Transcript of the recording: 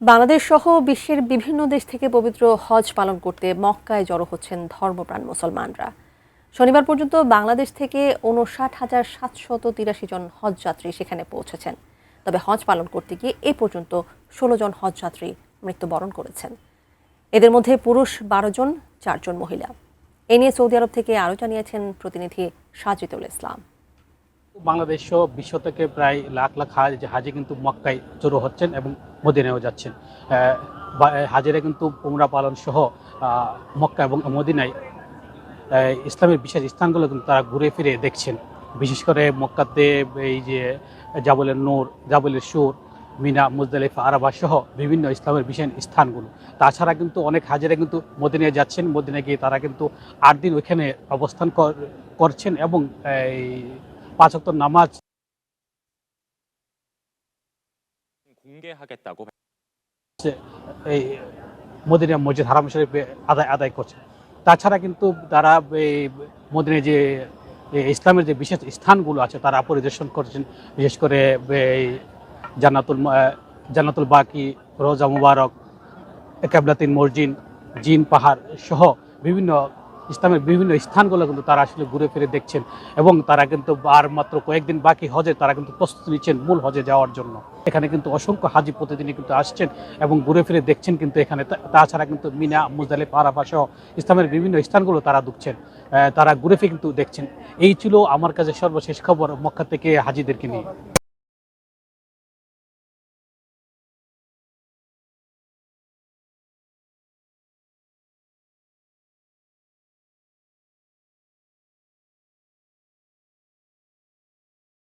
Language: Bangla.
বাংলাদেশ সহ বিশ্বের বিভিন্ন দেশ থেকে পবিত্র হজ পালন করতে মক্কায় জড়ো হচ্ছেন ধর্মপ্রাণ মুসলমানরা। শনিবার পর্যন্ত বাংলাদেশ থেকে ৫৯,৭৮৩ জন হজযাত্রী সেখানে পৌঁছেছেন। তবে হজ পালন করতে গিয়ে এ পর্যন্ত ১৬ জন হজযাত্রী মৃত্যুবরণ করেছেন। এদের মধ্যে পুরুষ ১২ জন, ৪ জন মহিলা। এ নিয়ে সৌদি আরব থেকে আরও জানিয়েছেন প্রতিনিধি সাজিদুল ইসলাম। বাংলাদেশ সহ বিশ্ব থেকে প্রায় লাখ লাখ হাজি কিন্তু মক্কায় জড়ো হচ্ছেন এবং মদিনায়ও যাচ্ছেন। হাজিরা কিন্তু উমরা পালন সহ মক্কা এবং মদিনায় ইসলামের বিশেষ স্থানগুলো কিন্তু তারা ঘুরে ফিরে দেখছেন। বিশেষ করে মক্কাতে এই যে জাবলের নূর, জাবলের সুর, মিনা, মুজদালিফা, আরাফা সহ বিভিন্ন ইসলামের বিশেষ স্থানগুলো। তাছাড়া কিন্তু অনেক হাজিরা কিন্তু মদিনায় যাচ্ছেন। মদিনায় গিয়ে তারা কিন্তু ৮ দিন ওইখানে অবস্থান করছেন এবং এই ৫ ওয়াক্ত নামাজ 공개하겠다고 এই মদিনা মসজিদ হারাম শরীফে আদায় করছেন। তাছাড়া কিন্তু তারা এই মদিনায় যে ইসলামের যে বিশেষ স্থানগুলো আছে তারা পরিদর্শন করছেন। বিশেষ করে এই জান্নাতুল বাকি, রোজা মুবারক, কেবলাতিন মসজিদ, জিন পাহাড় সহ বিভিন্ন ইসলামের বিভিন্ন স্থানগুলো কিন্তু তারা আসলে ঘুরে ফিরে দেখছেন এবং তারা কিন্তু আর মাত্র কয়েকদিন বাকি হজে তারা কিন্তু প্রস্তুতি নিচ্ছেন মূল হজে যাওয়ার জন্য। এখানে কিন্তু অসংখ্য হাজি প্রতিদিনই কিন্তু আসছেন এবং ঘুরে ফিরে দেখছেন কিন্তু এখানে। তাছাড়া কিন্তু মিনা, মুজদালিফা, আরাফা সহ ইসলামের বিভিন্ন স্থানগুলো তারা দেখছেন, তারা ঘুরে ফিরে কিন্তু দেখছেন। এই ছিল আমার কাছে সর্বশেষ খবর মক্কা থেকে হাজিদেরকে নিয়ে।